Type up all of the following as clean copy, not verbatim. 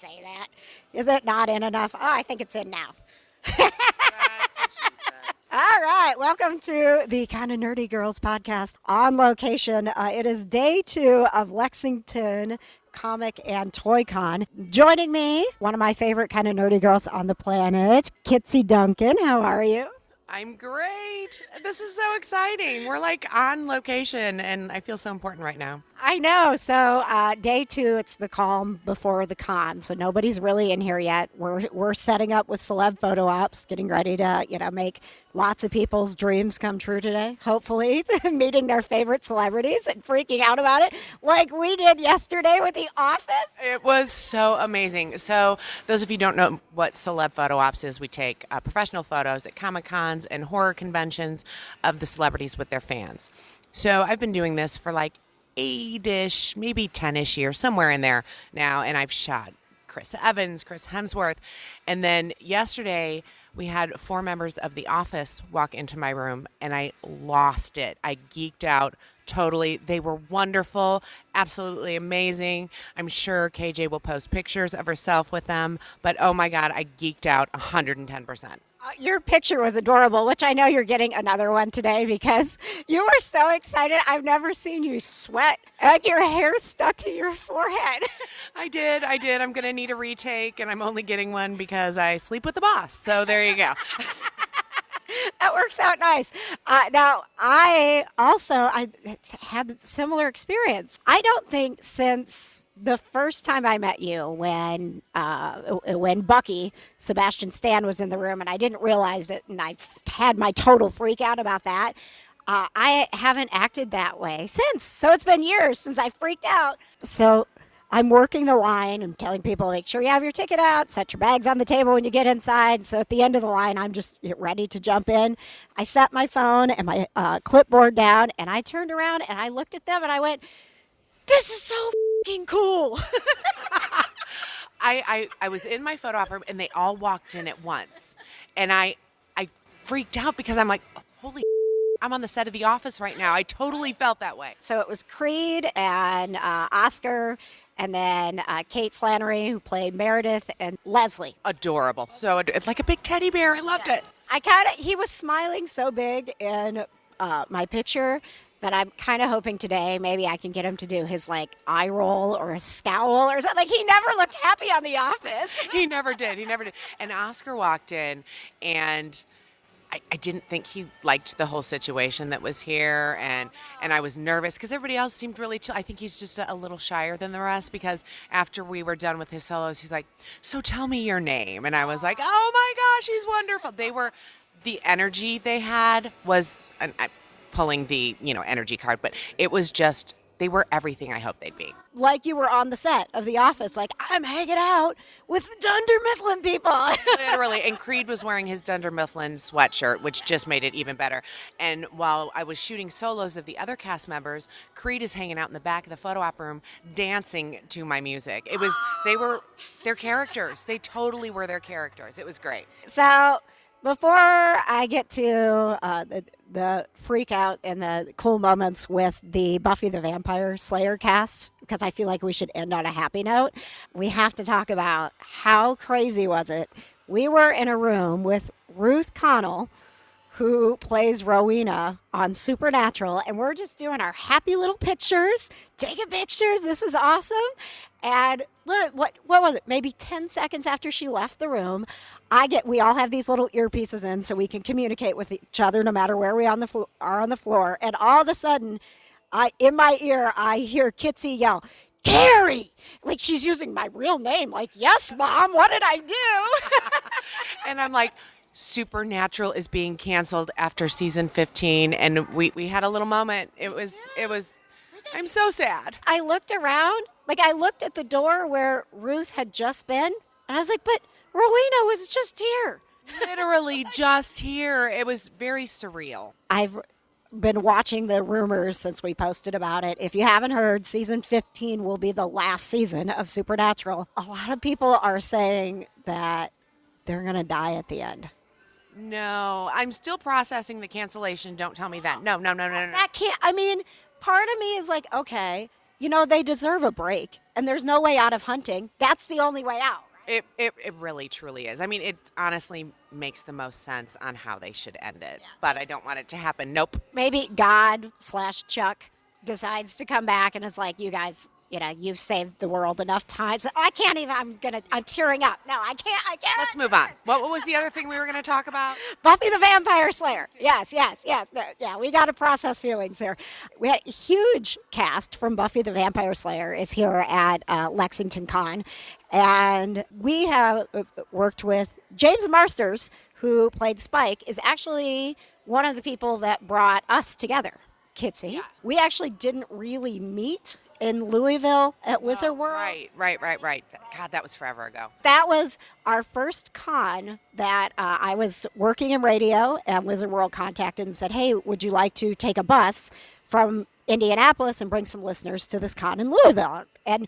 say that. Is it not in enough? Oh, I think it's in now. That's what she said. All right. Welcome to the Kind of Nerdy Girls podcast on location. It is day 2 of Lexington Comic and Toy Con. Joining me, one of my favorite kind of nerdy girls on the planet, Kitsie Duncan. How are you? I'm great. This is so exciting. We're like on location, and I feel so important right now. I know. So day 2, it's the calm before the con. So nobody's really in here yet. We're setting up with Celeb Photo Ops, getting ready to make lots of people's dreams come true today. Hopefully, meeting their favorite celebrities and freaking out about it, like we did yesterday with The Office. It was so amazing. So those of you who don't know what Celeb Photo Ops is, we take professional photos at Comic-Cons and horror conventions of the celebrities with their fans. So I've been doing this for like 8-ish, maybe 10-ish years, somewhere in there now, and I've shot Chris Evans, Chris Hemsworth, and then yesterday we had 4 members of The Office walk into my room, and I lost it. I geeked out totally. They were wonderful, absolutely amazing. I'm sure KJ will post pictures of herself with them, but oh my God, I geeked out 110%. Your picture was adorable, which I know you're getting another one today because you were so excited. I've never seen you sweat and your hair stuck to your forehead. I did. I'm going to need a retake, and I'm only getting one because I sleep with the boss. So there you go. That works out nice. Now, I had a similar experience. I don't think since the first time I met you when Bucky, Sebastian Stan, was in the room and I didn't realize it and I had my total freak out about that, I haven't acted that way since. So it's been years since I freaked out. So I'm working the line. I'm telling people, make sure you have your ticket out, set your bags on the table when you get inside. So at the end of the line, I'm just ready to jump in. I set my phone and my clipboard down, and I turned around and I looked at them and I went, this is so f***ing cool. I was in my photo op room, and they all walked in at once. And I freaked out because I'm like, holy I'm on the set of The Office right now. I totally felt that way. So it was Creed and Oscar, and then Kate Flannery, who played Meredith, and Leslie. Adorable. So like a big teddy bear. I loved it. He was smiling so big in my picture that I'm kind of hoping today maybe I can get him to do his like eye roll or a scowl or something. Like he never looked happy on The Office. He never did. And Oscar walked in, and I didn't think he liked the whole situation that was here, and I was nervous because everybody else seemed really chill. I think he's just a little shyer than the rest because after we were done with his solos, he's like, so tell me your name. And I was like, oh my gosh, he's wonderful. The energy they had was, I'm pulling the, energy card, but it was just, they were everything I hoped they'd be. Like you were on the set of The Office, like, I'm hanging out with the Dunder Mifflin people. Literally. And Creed was wearing his Dunder Mifflin sweatshirt, which just made it even better. And while I was shooting solos of the other cast members, Creed is hanging out in the back of the photo op room dancing to my music. They were their characters. They totally were their characters. It was great. So before I get to the freak out and the cool moments with the Buffy the Vampire Slayer cast, because I feel like we should end on a happy note, we have to talk about how crazy was it. We were in a room with Ruth Connell, who plays Rowena on Supernatural, and we're just doing our happy little pictures, taking pictures. This is awesome. And what was it? Maybe 10 seconds after she left the room, we all have these little earpieces in so we can communicate with each other no matter where we are on the floor. And all of a sudden, in my ear, I hear Kitsie yell, Carrie! Like she's using my real name. Like, yes, Mom, what did I do? And I'm like, Supernatural is being canceled after season 15, and we had a little moment. It was I'm so sad. I looked around, I looked at the door where Ruth had just been, and I was like, but Rowena was just here. Literally just here. It was very surreal. I've been watching the rumors since we posted about it. If you haven't heard, season 15 will be the last season of Supernatural. A lot of people are saying that they're going to die at the end. No, I'm still processing the cancellation. Don't tell me that. No. That can't, part of me is like, okay, they deserve a break, and there's no way out of hunting. That's the only way out. It really, truly is. I mean, it honestly makes the most sense on how they should end it, but I don't want it to happen. Nope. Maybe God/Chuck decides to come back and is like, you guys, you've saved the world enough times. I can't even, I'm tearing up. No, I can't. Let's move on. What was the other thing we were going to talk about? Buffy the Vampire Slayer. Yes. Yeah, we got to process feelings here. We had a huge cast from Buffy the Vampire Slayer is here at Lexington Con. And we have worked with James Marsters, who played Spike, is actually one of the people that brought us together, Kitsie. Yeah. We actually didn't really meet in Louisville at Wizard World. Right. God, that was forever ago. That was our first con that I was working in radio, and Wizard World contacted and said, hey, would you like to take a bus from Indianapolis and bring some listeners to this con in Louisville? And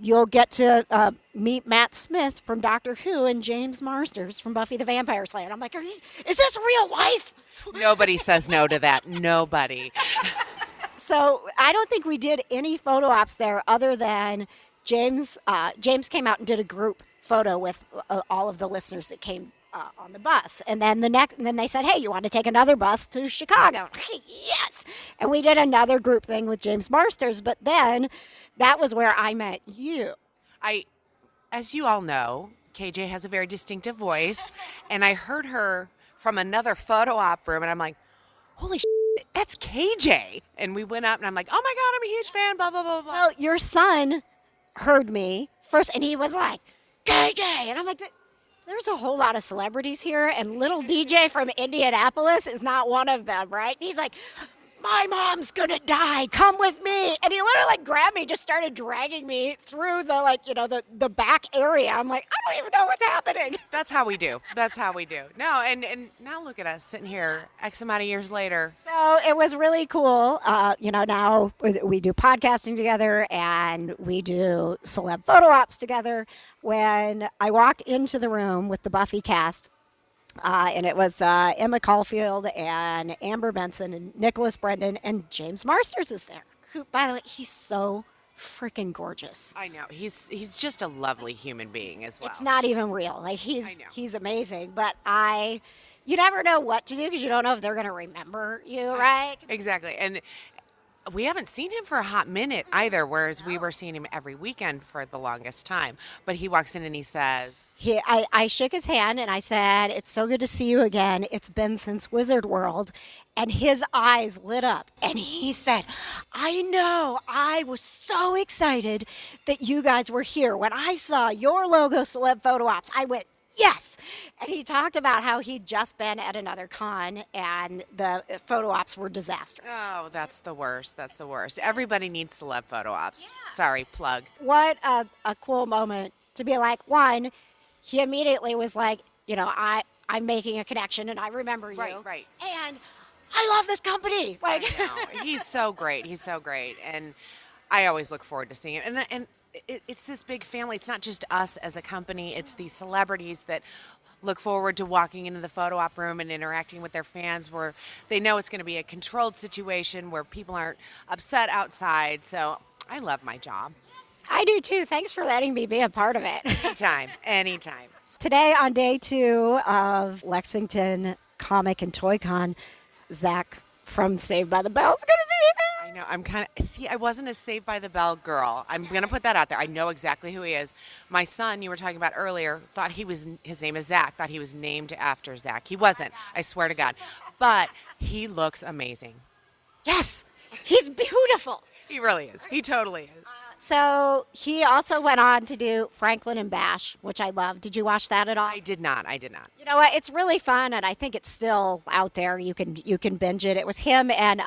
you'll get to meet Matt Smith from Doctor Who and James Marsters from Buffy the Vampire Slayer. And I'm like, is this real life? Nobody says no to that. Nobody. So I don't think we did any photo ops there other than James came out and did a group photo with all of the listeners that came on the bus. And then then they said, hey, you want to take another bus to Chicago? Yes. And we did another group thing with James Marsters. But then that was where I met you. As you all know, KJ has a very distinctive voice. And I heard her from another photo op room. And I'm like, holy shit. That's KJ. And we went up and I'm like, oh my God, I'm a huge fan, blah, blah, blah, blah. Well, your son heard me first and he was like, KJ. And I'm like, there's a whole lot of celebrities here and little DJ from Indianapolis is not one of them, right? And he's like, my mom's gonna die, come with me. And he literally grabbed me, just started dragging me through the back area. I'm like, I don't even know what's happening. That's how we do. No, and now look at us sitting here X amount of years later. So it was really cool. Now we do podcasting together and we do celeb photo ops together. When I walked into the room with the Buffy cast, and it was Emma Caulfield and Amber Benson and Nicholas Brendan and James Marsters is there. Who, by the way, he's so freaking gorgeous. I know. He's just a lovely human being as well. It's not even real. Like he's amazing. But you never know what to do because you don't know if they're going to remember you, right? Exactly. And we haven't seen him for a hot minute either, whereas we were seeing him every weekend for the longest time. But he walks in and he says... I shook his hand and I said, it's so good to see you again. It's been since Wizard World. And his eyes lit up. And he said, I know. I was so excited that you guys were here. When I saw your logo, Celeb Photo Ops, I went, yes. And he talked about how he'd just been at another con and the photo ops were disastrous. Oh, that's the worst. Everybody needs celeb photo ops. Yeah. Sorry, plug. What a cool moment to be like, one, he immediately was like, I'm making a connection and I remember you. Right. And I love this company. Like, I know. He's so great. And I always look forward to seeing him. And it's this big family. It's not just us as a company. It's these celebrities that look forward to walking into the photo op room and interacting with their fans where they know it's going to be a controlled situation where people aren't upset outside. So I love my job. I do too. Thanks for letting me be a part of it. Anytime. Today on day 2 of Lexington Comic and Toy Con, Zach from Saved by the Bell is going to be here. I know. I wasn't a Saved by the Bell girl. I'm going to put that out there. I know exactly who he is. My son, you were talking about earlier, thought his name is Zach, thought he was named after Zach. He wasn't, I swear to God. But he looks amazing. Yes, he's beautiful. He really is. He totally is. So he also went on to do Franklin and Bash, which I love. Did you watch that at all? I did not. You know what? It's really fun, and I think it's still out there. You can binge it. It was him and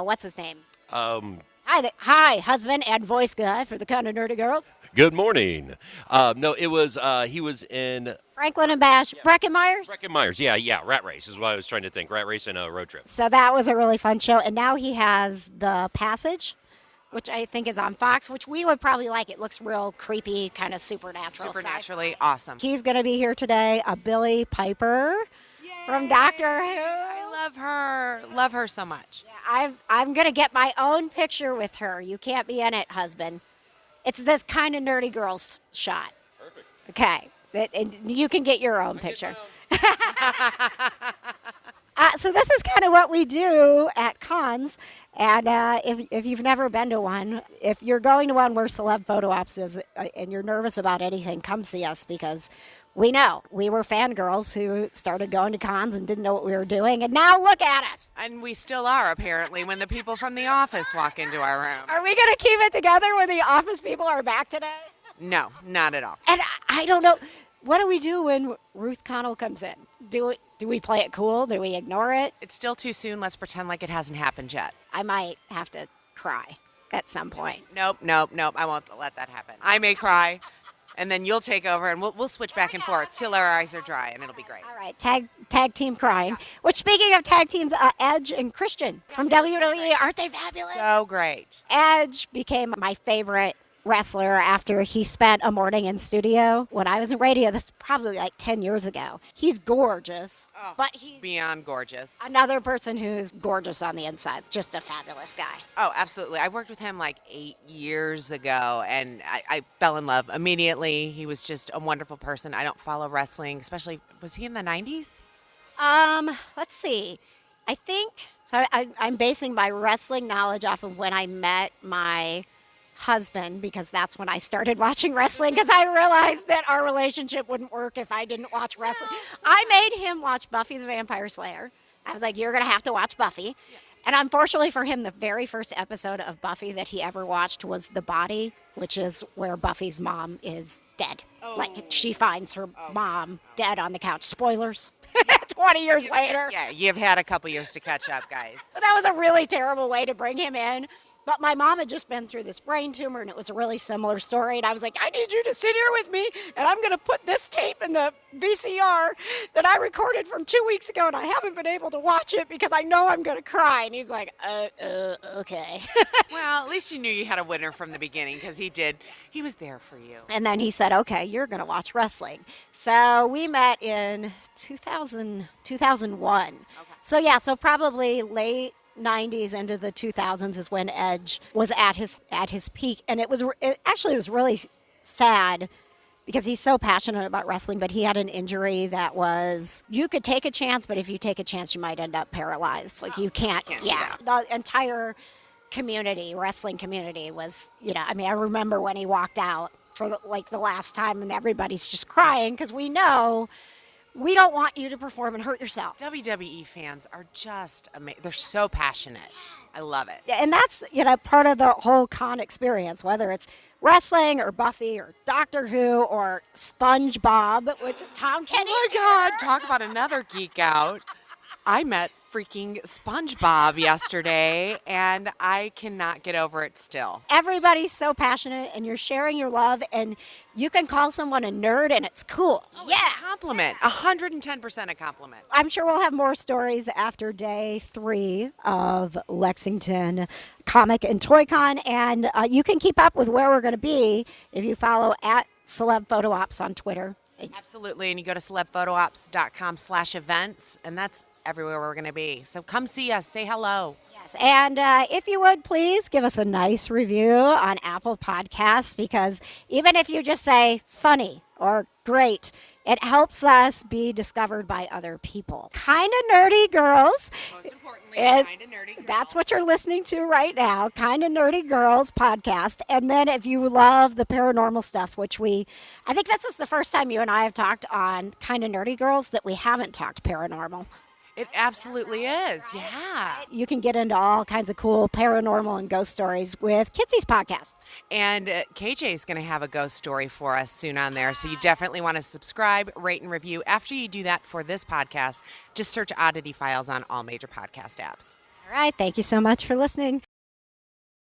what's his name? Hi, husband and voice guy for the Kind of Nerdy Girls. Good morning. No, it was he was in Franklin and Bash. Yeah. Breckin Myers? Breckin Myers, yeah. Rat Race is what I was trying to think. Rat Race and Road Trip. So that was a really fun show. And now he has The Passage, which I think is on Fox, which we would probably like. It looks real creepy, kind of supernaturally awesome. He's going to be here today. Billy Piper from Doctor Who. I Love her so much. I'm going to get my own picture with her. You can't be in it, husband. It's this kind of nerdy girls shot. Perfect. Okay. And you can get your own picture. So this is kind of what we do at cons. And if you've never been to one, if you're going to one where Celeb Photo Ops is and you're nervous about anything, come see us because we know. We were fangirls who started going to cons and didn't know what we were doing. And now look at us. And we still are, apparently, when the people from the office walk into our room. Are we going to keep it together when the office people are back today? No, not at all. And I don't know. What do we do when Ruth Connell comes in? Do we play it cool? Do we ignore it? It's still too soon. Let's pretend like it hasn't happened yet. I might have to cry at some point. Nope. I won't let that happen. I may cry, and then you'll take over, and we'll switch back and forth till our eyes are dry, and it'll be great. All right, tag team crying. Which, speaking of tag teams, Edge and Christian from WWE, aren't they fabulous? So great. Edge became my favorite wrestler after he spent a morning in studio when I was in radio. This is probably like 10 years ago. He's gorgeous, but he's beyond gorgeous. Another person who's gorgeous on the inside. Just a fabulous guy. Oh, absolutely. I worked with him like 8 years ago, and I fell in love immediately. He was just a wonderful person. I don't follow wrestling, especially, was he in the 90s? Let's see. I think, so I'm basing my wrestling knowledge off of when I met my husband, because that's when I started watching wrestling, because I realized that our relationship wouldn't work if I didn't watch wrestling. I made him watch Buffy the Vampire Slayer. I was like, you're going to have to watch Buffy. And unfortunately for him, the very first episode of Buffy that he ever watched was The Body, which is where Buffy's mom is dead. Like, she finds her mom dead on the couch. Spoilers. 20 years later. Yeah, you've had a couple years to catch up, guys. But that was a really terrible way to bring him in. But my mom had just been through this brain tumor, and it was a really similar story. And I was like, I need you to sit here with me, and I'm going to put this tape in the VCR that I recorded from 2 weeks ago, and I haven't been able to watch it because I know I'm going to cry. And he's like, okay. Well, at least you knew you had a winner from the beginning, because he did. He was there for you. And then he said, okay, you're going to watch wrestling. So we met in 2001. Okay. So, yeah, so probably late 90s into the 2000s is when Edge was at his peak, and it was really sad because he's so passionate about wrestling, but he had an injury that was, you could take a chance, but if you take a chance you might end up paralyzed. Like, you can't the entire wrestling community was, I remember when he walked out for the last time, and everybody's just crying because we know we don't want you to perform and hurt yourself. WWE fans are just amazing. They're so passionate. I love it. And that's, part of the whole con experience, whether it's wrestling or Buffy or Doctor Who or SpongeBob, which Tom Kenny. Oh my God, talk about another geek out. I met freaking SpongeBob yesterday, and I cannot get over it still. Everybody's so passionate, and you're sharing your love, and you can call someone a nerd, and it's cool. Oh, yeah. It's a compliment. 110% a compliment. I'm sure we'll have more stories after day 3 of Lexington Comic and Toy Con, and you can keep up with where we're going to be if you follow at Celeb Photo Ops on Twitter. Absolutely, and you go to celebphotoops.com/events, and that's everywhere we're going to be. So come see us. Say hello. Yes. And if you would, please give us a nice review on Apple Podcasts, because even if you just say funny or great, it helps us be discovered by other people. Kind of Nerdy Girls. Most importantly, Kind of Nerdy Girls. That's what you're listening to right now. Kind of Nerdy Girls podcast. And then if you love the paranormal stuff, which I think this is the first time you and I have talked on Kind of Nerdy Girls that we haven't talked paranormal. It absolutely is, yeah. You can get into all kinds of cool paranormal and ghost stories with Kitsie's podcast. And KJ is going to have a ghost story for us soon on there, so you definitely want to subscribe, rate, and review. After you do that for this podcast, just search Oddity Files on all major podcast apps. All right, thank you so much for listening.